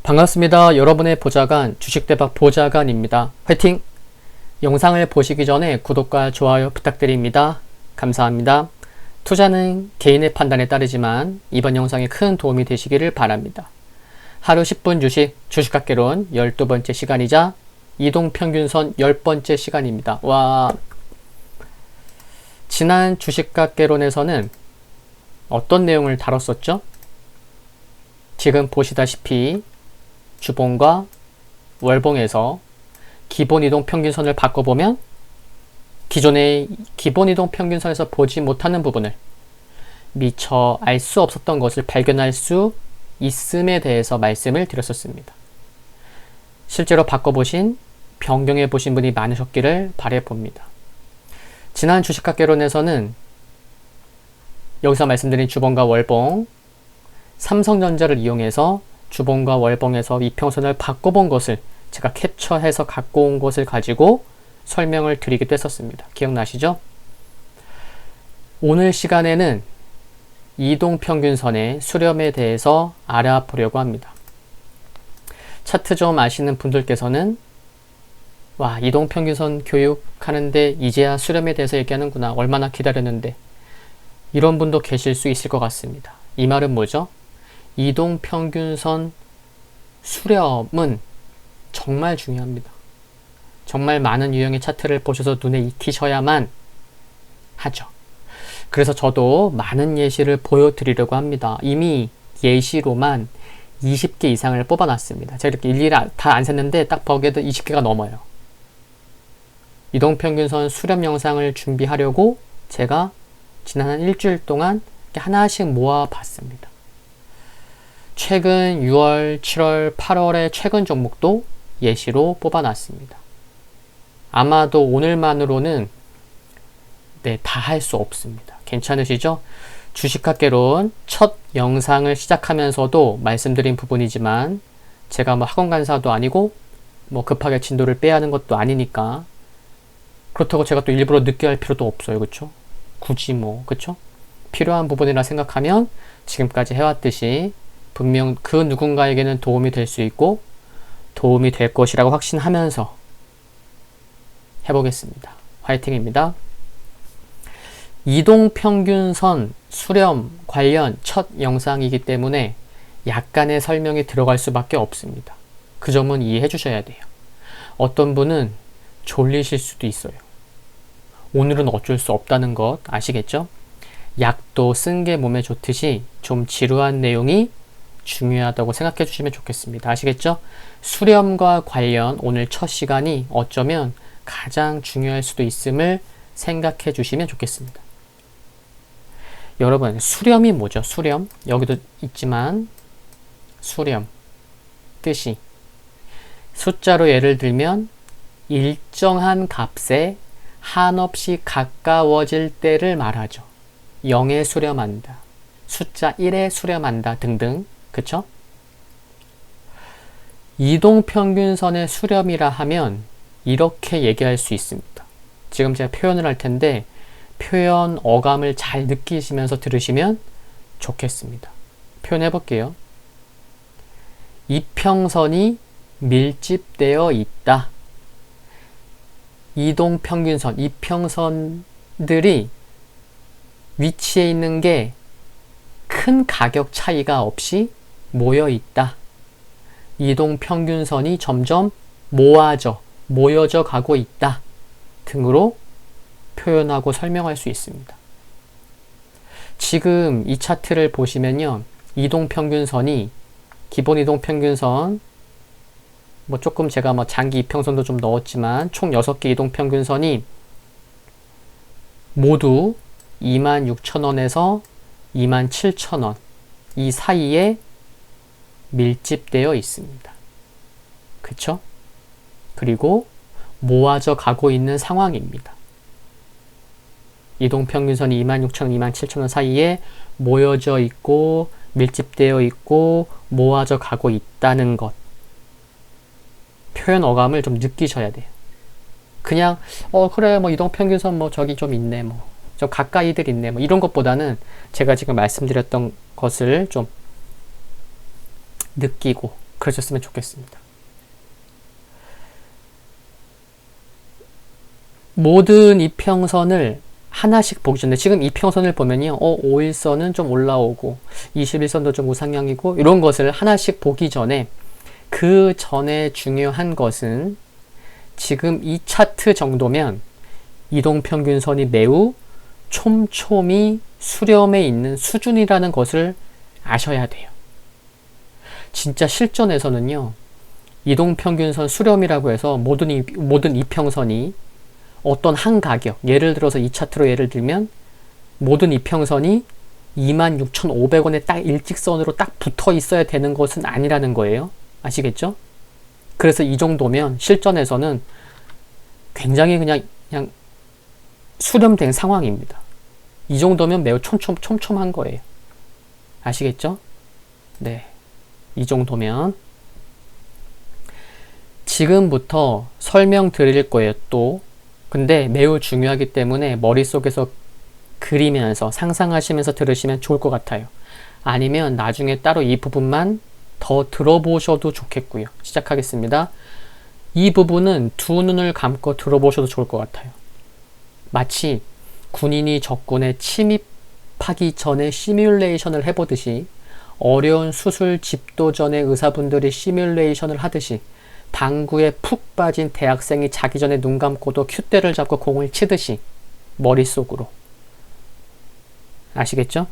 반갑습니다. 여러분의 보좌관 주식대박 보좌관입니다. 화이팅! 영상을 보시기 전에 구독과 좋아요 부탁드립니다. 감사합니다. 투자는 개인의 판단에 따르지만 이번 영상이 큰 도움이 되시기를 바랍니다. 하루 10분 주식학개론 12번째 시간이자 이동평균선 10번째 시간입니다. 와, 지난 주식학개론에서는 어떤 내용을 다뤘었죠? 지금 보시다시피 주봉과 월봉에서 기본이동평균선을 바꿔보면 기존의 기본이동평균선에서 보지 못하는 부분을 미처 알 수 없었던 것을 발견할 수 있음에 대해서 말씀을 드렸었습니다. 실제로 바꿔보신, 변경해 보신 분이 많으셨기를 바라봅니다. 지난 주식학개론에서는 여기서 말씀드린 주봉과 월봉, 삼성전자를 이용해서 주봉과 월봉에서 이평선을 바꿔본 것을 제가 캡처해서 갖고 온 것을 가지고 설명을 드리기도 했었습니다. 기억나시죠? 오늘 시간에는 이동평균선의 수렴에 대해서 알아보려고 합니다. 차트 좀 아시는 분들께서는 와, 이동평균선 교육하는데 이제야 수렴에 대해서 얘기하는구나. 얼마나 기다렸는데. 이런 분도 계실 수 있을 것 같습니다. 이 말은 뭐죠? 이동평균선 수렴은 정말 중요합니다. 정말 많은 유형의 차트를 보셔서 눈에 익히셔야만 하죠. 그래서 저도 많은 예시를 보여드리려고 합니다. 이미 예시로만 20개 이상을 뽑아놨습니다. 제가 이렇게 일일이 다 안 셌는데 딱 보기에도 20개가 넘어요. 이동평균선 수렴 영상을 준비하려고 제가 지난 한 일주일 동안 하나씩 모아봤습니다. 최근 6월, 7월, 8월의 최근 종목도 예시로 뽑아놨습니다. 아마도 오늘만으로는 다 할 수 없습니다. 괜찮으시죠? 주식학개론 첫 영상을 시작하면서도 말씀드린 부분이지만 제가 학원 강사도 아니고 급하게 진도를 빼야 하는 것도 아니니까 그렇다고 제가 또 일부러 늦게 할 필요도 없어요. 그쵸? 굳이 그쵸? 필요한 부분이라 생각하면 지금까지 해왔듯이 분명 그 누군가에게는 도움이 될 수 있고 도움이 될 것이라고 확신하면서 해보겠습니다. 화이팅입니다. 이동평균선 수렴 관련 첫 영상이기 때문에 약간의 설명이 들어갈 수밖에 없습니다. 그 점은 이해해 주셔야 돼요. 어떤 분은 졸리실 수도 있어요. 오늘은 어쩔 수 없다는 것 아시겠죠? 약도 쓴 게 몸에 좋듯이 좀 지루한 내용이 중요하다고 생각해 주시면 좋겠습니다. 아시겠죠? 수렴과 관련 오늘 첫 시간이 어쩌면 가장 중요할 수도 있음을 생각해 주시면 좋겠습니다. 여러분, 수렴이 뭐죠? 수렴. 여기도 있지만 수렴 뜻이 숫자로 예를 들면 일정한 값에 한없이 가까워질 때를 말하죠. 0에 수렴한다. 숫자 1에 수렴한다 등등. 그쵸? 이동평균선의 수렴이라 하면 이렇게 얘기할 수 있습니다. 지금 제가 표현을 할 텐데 표현 어감을 잘 느끼시면서 들으시면 좋겠습니다. 표현해 볼게요. 이평선이 밀집되어 있다. 이동평균선, 이평선들이 위치해 있는 게 큰 가격 차이가 없이 모여 있다. 이동평균선이 점점 모여져 가고 있다 등으로 표현하고 설명할 수 있습니다. 지금 이 차트를 보시면요. 이동평균선이 기본 이동평균선 조금 제가 장기 이평선도 좀 넣었지만 총 6개 이동평균선이 모두 26,000원에서 27,000원 이 사이에 밀집되어 있습니다. 그쵸? 그리고 모아져 가고 있는 상황입니다. 이동평균선이 26,000원, 27,000원 사이에 모여져 있고 밀집되어 있고 모아져 가고 있다는 것. 표현 어감을 좀 느끼셔야 돼요. 그냥 그래 이동평균선 저기 좀 있네 좀 가까이들 있네 이런 것보다는 제가 지금 말씀드렸던 것을 좀 느끼고 그러셨으면 좋겠습니다. 모든 이평선을 하나씩 보기 전에 지금 이평선을 보면요. 5일선은 좀 올라오고 21선도 좀 우상향이고 이런 것을 하나씩 보기 전에 그 전에 중요한 것은 지금 이 차트 정도면 이동평균선이 매우 촘촘히 수렴해 있는 수준이라는 것을 아셔야 돼요. 진짜 실전에서는요. 이동평균선 수렴이라고 해서 모든 이평선이 어떤 한 가격, 예를 들어서 이 차트로 예를 들면 모든 이평선이 26,500원에 딱 일직선으로 딱 붙어 있어야 되는 것은 아니라는 거예요. 아시겠죠? 그래서 이 정도면 실전에서는 굉장히 그냥 수렴된 상황입니다. 이 정도면 매우 촘촘한 거예요. 아시겠죠? 네. 이 정도면 지금부터 설명드릴 거예요. 또 근데 매우 중요하기 때문에 머릿속에서 그리면서 상상하시면서 들으시면 좋을 것 같아요. 아니면 나중에 따로 이 부분만 더 들어보셔도 좋겠고요. 시작하겠습니다. 이 부분은 두 눈을 감고 들어보셔도 좋을 것 같아요. 마치 군인이 적군에 침입하기 전에 시뮬레이션을 해보듯이 어려운 수술 집도 전에 의사분들이 시뮬레이션을 하듯이 당구에 푹 빠진 대학생이 자기 전에 눈 감고도 큐대를 잡고 공을 치듯이 머릿속으로. 아시겠죠?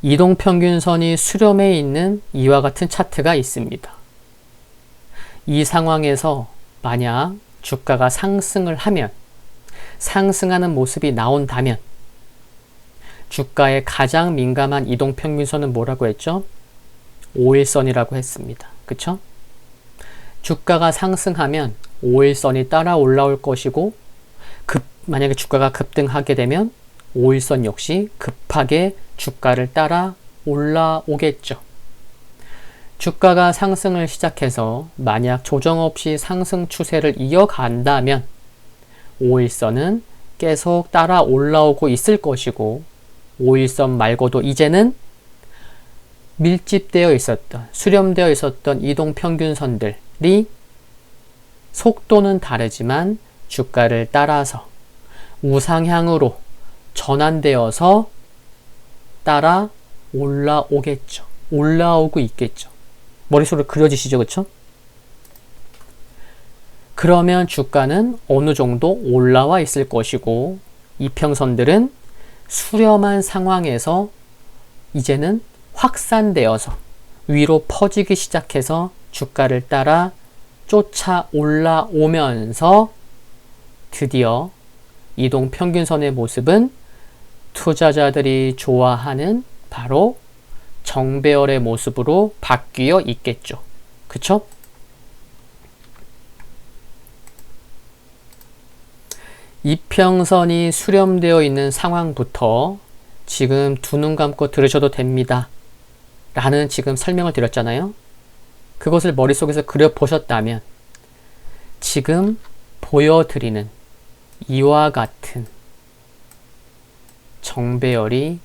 이동평균선이 수렴해 있는 이와 같은 차트가 있습니다. 이 상황에서 만약 주가가 상승을 하면, 상승하는 모습이 나온다면 주가에 가장 민감한 이동평균선은 뭐라고 했죠? 5일선이라고 했습니다. 그쵸? 주가가 상승하면 5일선이 따라 올라올 것이고 만약에 주가가 급등하게 되면 5일선 역시 급하게 주가를 따라 올라오겠죠. 주가가 상승을 시작해서 만약 조정 없이 상승 추세를 이어간다면 5일선은 계속 따라 올라오고 있을 것이고 5일선 말고도 이제는 밀집되어 있었던, 수렴되어 있었던 이동평균선들이 속도는 다르지만 주가를 따라서 우상향으로 전환되어서 따라 올라오겠죠. 올라오고 있겠죠. 머릿속으로 그려지시죠? 그쵸? 그러면 주가는 어느 정도 올라와 있을 것이고 이평선들은 수렴한 상황에서 이제는 확산되어서 위로 퍼지기 시작해서 주가를 따라 쫓아 올라오면서 드디어 이동평균선의 모습은 투자자들이 좋아하는 바로 정배열의 모습으로 바뀌어 있겠죠. 그쵸? 이평선이 수렴되어 있는 상황부터 지금 두 눈 감고 들으셔도 됩니다. 라는 지금 설명을 드렸잖아요. 그것을 머릿속에서 그려보셨다면 지금 보여드리는 이와 같은 정배열이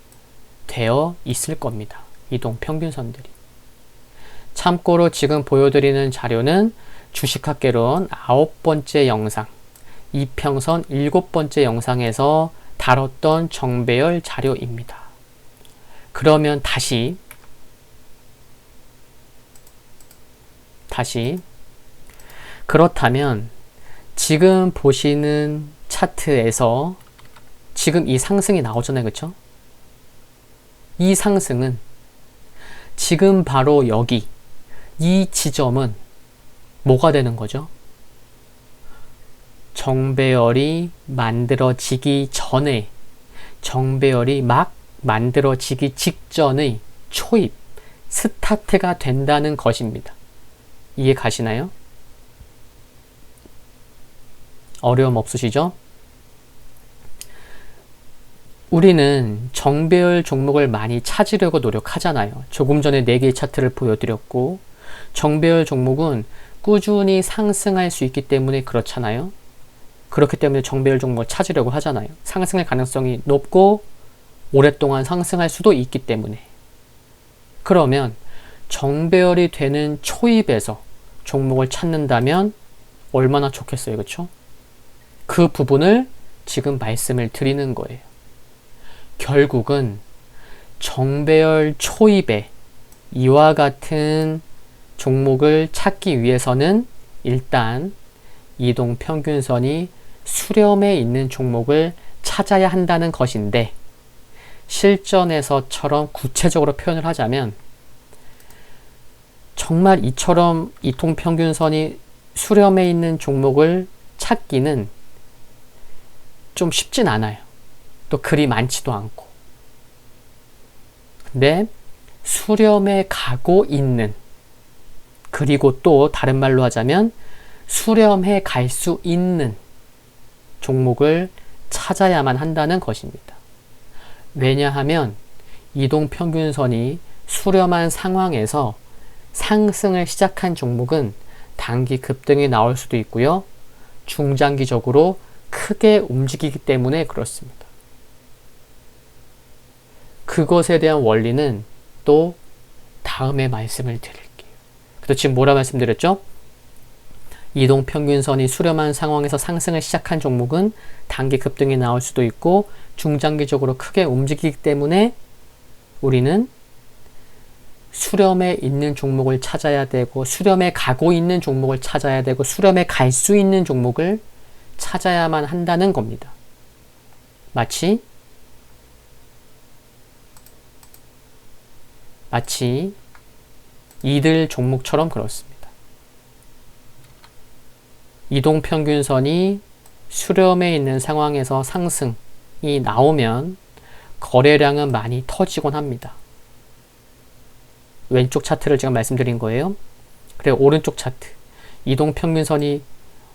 되어 있을 겁니다. 이동평균선들이. 참고로 지금 보여드리는 자료는 주식학개론 9번째 영상, 이평선 7번째 영상에서 다뤘던 정배열 자료입니다. 그러면 다시 그렇다면 지금 보시는 차트에서 지금 이 상승이 나오잖아요. 그쵸? 이 상승은 지금 바로 여기 이 지점은 뭐가 되는 거죠? 정배열이 만들어지기 전에, 정배열이 막 만들어지기 직전의 초입, 스타트가 된다는 것입니다. 이해 가시나요? 어려움 없으시죠? 우리는 정배열 종목을 많이 찾으려고 노력하잖아요. 조금 전에 4개의 차트를 보여드렸고 정배열 종목은 꾸준히 상승할 수 있기 때문에 그렇잖아요. 그렇기 때문에 정배열 종목을 찾으려고 하잖아요. 상승할 가능성이 높고 오랫동안 상승할 수도 있기 때문에. 그러면 정배열이 되는 초입에서 종목을 찾는다면 얼마나 좋겠어요. 그렇죠? 그 부분을 지금 말씀을 드리는 거예요. 결국은 정배열 초입에 이와 같은 종목을 찾기 위해서는 일단 이동평균선이 수렴에 있는 종목을 찾아야 한다는 것인데, 실전에서처럼 구체적으로 표현을 하자면 정말 이처럼 이동평균선이 수렴에 있는 종목을 찾기는 좀 쉽진 않아요. 또 그리 많지도 않고. 근데 수렴에 가고 있는, 그리고 또 다른 말로 하자면 수렴해 갈 수 있는 종목을 찾아야만 한다는 것입니다. 왜냐하면 이동평균선이 수렴한 상황에서 상승을 시작한 종목은 단기 급등이 나올 수도 있고요. 중장기적으로 크게 움직이기 때문에 그렇습니다. 그것에 대한 원리는 또 다음에 말씀을 드릴게요. 그래서 지금 뭐라 말씀드렸죠? 이동평균선이 수렴한 상황에서 상승을 시작한 종목은 단기 급등이 나올 수도 있고 중장기적으로 크게 움직이기 때문에 우리는 수렴에 있는 종목을 찾아야 되고, 수렴에 가고 있는 종목을 찾아야 되고, 수렴에 갈 수 있는 종목을 찾아야만 한다는 겁니다. 마치 이들 종목처럼 그렇습니다. 이동평균선이 수렴에 있는 상황에서 상승이 나오면 거래량은 많이 터지곤 합니다. 왼쪽 차트를 제가 말씀드린 거예요. 그리고 오른쪽 차트, 이동평균선이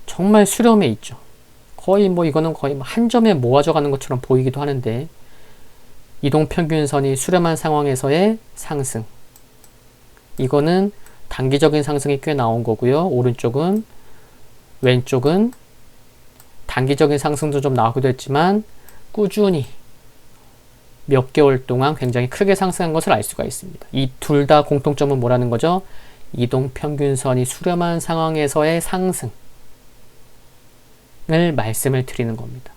정말 수렴에 있죠. 거의 이거는 거의 한 점에 모아져 가는 것처럼 보이기도 하는데, 이동평균선이 수렴한 상황에서의 상승, 이거는 단기적인 상승이 꽤 나온 거고요. 왼쪽은 단기적인 상승도 좀 나오기도 했지만 꾸준히 몇 개월 동안 굉장히 크게 상승한 것을 알 수가 있습니다. 이 둘 다 공통점은 뭐라는 거죠? 이동평균선이 수렴한 상황에서의 상승을 말씀을 드리는 겁니다.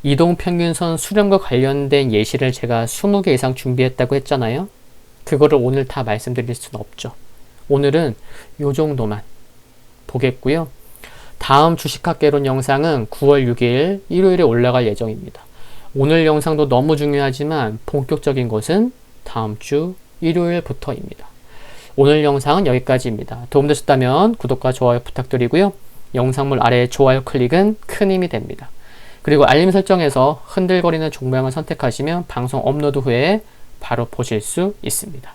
이동평균선 수렴과 관련된 예시를 제가 20개 이상 준비했다고 했잖아요. 그거를 오늘 다 말씀드릴 수는 없죠. 오늘은 요 정도만 보겠고요. 다음 주식학개론 영상은 9월 6일 일요일에 올라갈 예정입니다. 오늘 영상도 너무 중요하지만 본격적인 것은 다음 주 일요일부터입니다. 오늘 영상은 여기까지입니다. 도움되셨다면 구독과 좋아요 부탁드리고요. 영상물 아래 좋아요 클릭은 큰 힘이 됩니다. 그리고 알림 설정에서 흔들거리는 종모양을 선택하시면 방송 업로드 후에 바로 보실 수 있습니다.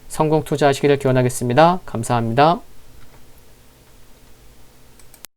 성공 투자하시기를 기원하겠습니다. 감사합니다.